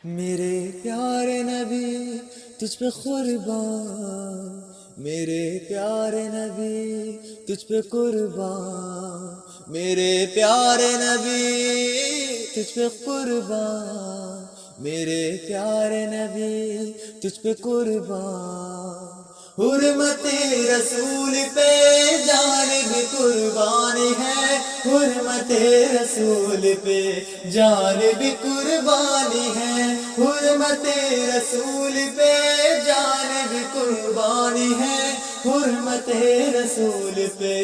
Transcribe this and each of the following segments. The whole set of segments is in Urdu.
میرے پیارے نبی تجھ پہ قربان، میرے پیارے نبی تجھ پہ قربان، میرے پیارے نبی تجھ پہ قربان، میرے پیارے نبی تجھ پہ قربان، حرمت رسول پہ جان بھی قربانی ہے، حرمت رسول پہ جان بھی قربانی ہے، حرمت رسول پہ جان بھی قربانی ہے، حرمت رسول پہ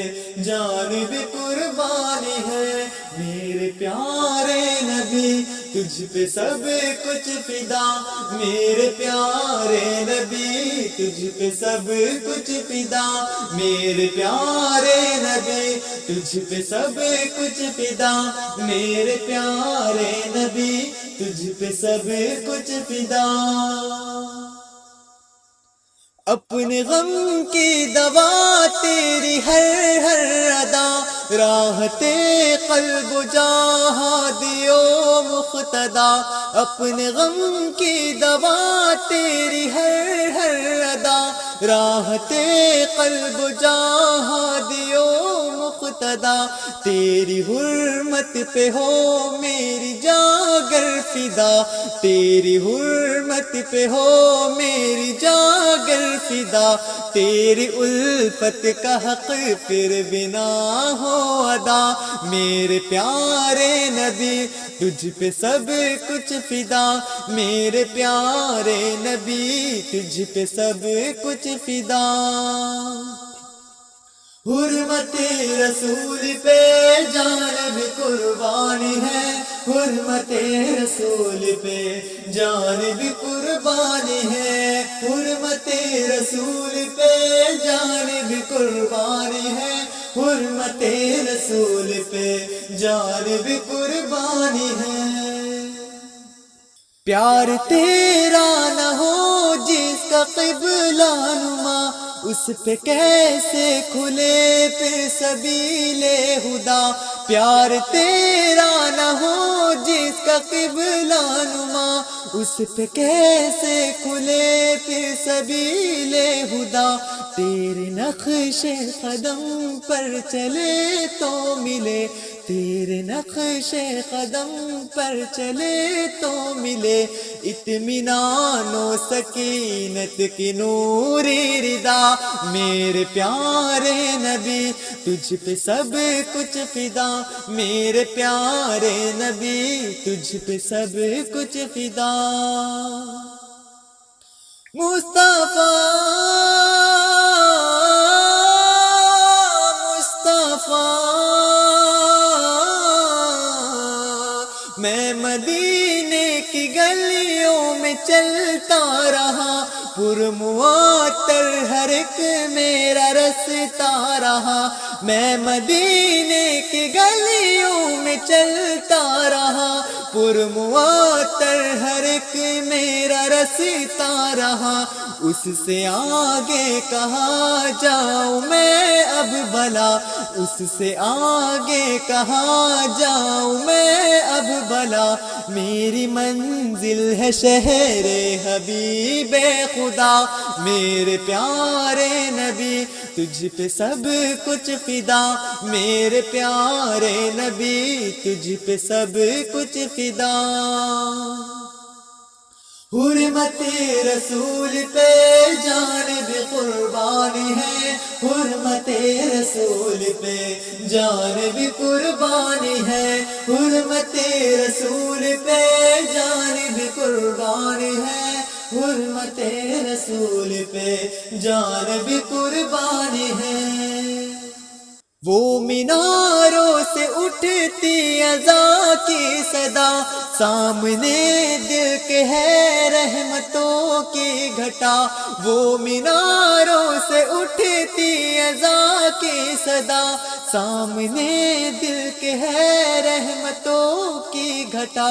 جان بھی قربانی ہے، میرے پیارے نبی تجھ پہ سب کچھ فدا، میرے پیارے نبی تجھ پہ سب کچھ فدا، میرے پیارے نبی تجھ پہ سب کچھ فدا، میرے پیارے نبی تجھ پہ سب کچھ فدا، اپنے غم کی دوا تیری ہر ادا، راحت قلب و جہاں دیو مقتدا، اپنے غم کی دوا تیری ہر ادا، راحت قلب و جہاں دیو مقتدا، تیری حرمت پہ ہو میری جاگر فدا، تیری حرمت پہ ہو میری جاگر فدا، تیری الفت کا حق پھر بنا ہو ادا، میرے پیارے نبی تجھ پہ سب کچھ فدا، میرے پیارے نبی تجھ پہ سب کچھ فدا، حرمت رسول پہ جان بھی قربانی ہے، حرمت رسول پہ جان بھی قربانی ہے، حرمت رسول پہ جان بھی قربانی ہے، حرمت رسول پہ جان بھی قربانی ہے، پیار تیرا نہ ہو جس کا قبلہ نما، اس پہ کیسے کھلے پھر سبیل ہدا، پیار تیرا نہ ہو جس کا قبلہ نما، اس پہ کیسے کھلے پھر سبیل ہدا، تیرے نقش قدم پر چلے تو ملے، تیرے نقش قدم پر چلے تو ملے، اطمینان و سکینت کی نوری ردا، میرے پیارے نبی تجھ پہ سب کچھ فدا، میرے پیارے نبی تجھ پہ سب کچھ فدا، مصطفیٰ میں مدینے کی گلیوں میں چلتا رہا، پرمعطر ہر ایک میرا رستا رہا، میں مدینے کی گلیوں میں چلتا رہا، پرمعطر ہر ایک میرا رستا رہا، اس سے آگے کہاں جاؤں میں اب بھلا، اس سے آگے کہاں جاؤں میں اب بھلا، میری منزل ہے شہر حبیب خدا، میرے پیارے نبی تجھ پہ سب کچھ فدا، میرے پیارے نبی تجھ پہ سب کچھ فدا، حرمت رسول پہ جان بھی قربانی ہے، حرمت رسول پہ جان بھی قربانی ہے، حرمت رسول پہ جان بھی قربانی ہے، حرمت رسول پہ جان بھی قربانی ہے، وہ میناروں سے اٹھتی اذان کی صدا، سامنے دل کے ہے رحمتوں کی گھٹا، وہ میناروں سے اٹھتی اذان کی صدا، سامنے دل کے ہے رحمتوں کی گھٹا،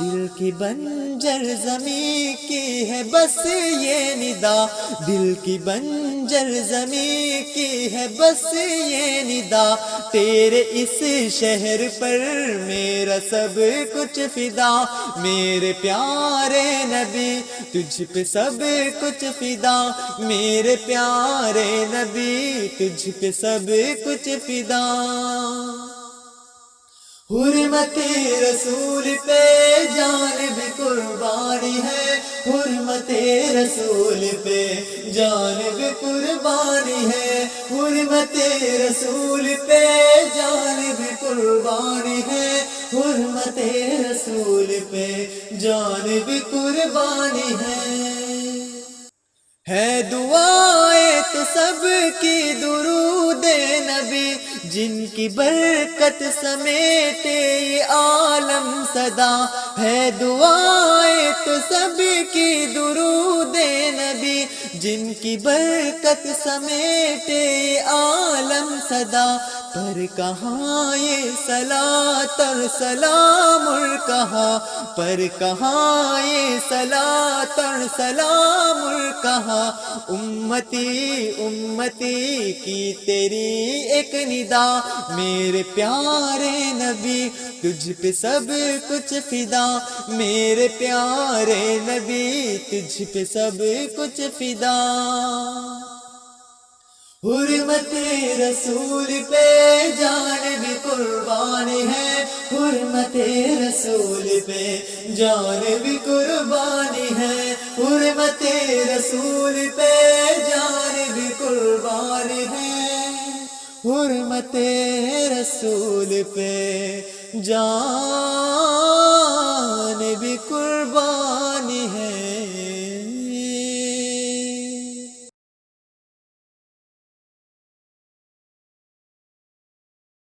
دل کی بنجر زمین کی ہے بس یہ ندا، دل کی بنجر زمین کی ہے بس یہ ندا، تیرے اس شہر پر میرا سب کچھ فدا، میرے پیارے نبی تجھ پہ سب کچھ فدا، میرے پیارے نبی تجھ پہ سب کچھ فدا۔ حرمت رسول پہ جان بھی قربانی ہے، حرمت رسول پہ جان بھی قربانی ہے، حرمت رسول پہ جان بھی قربانی ہے، حرمت رسول پہ جان بھی قربانی ہے دعائیں تو سب کی درود نبی، جن کی برکت سمیٹے یہ عالم صدا، ہے دعائیں تو سب کی درود نبی، جن کی برکت سمیٹے یہ عالم صدا، پر کہاں یہ صلاۃ اور سلام کہاں، پر کہاں یہ صلاۃ اور سلام کہاں، امتی امتی کی تیری ایک ندا، میرے پیارے نبی تجھ پہ سب کچھ فدا، میرے پیارے نبی تجھ پہ سب کچھ فدا۔ حرمت رسول پہ جان بھی قربانی ہے، حرمت رسول پہ جان بھی قربانی ہے، حرمت رسول پہ جان بھی قربانی ہے، حرمت رسول پہ جان بھی قربانی ہے۔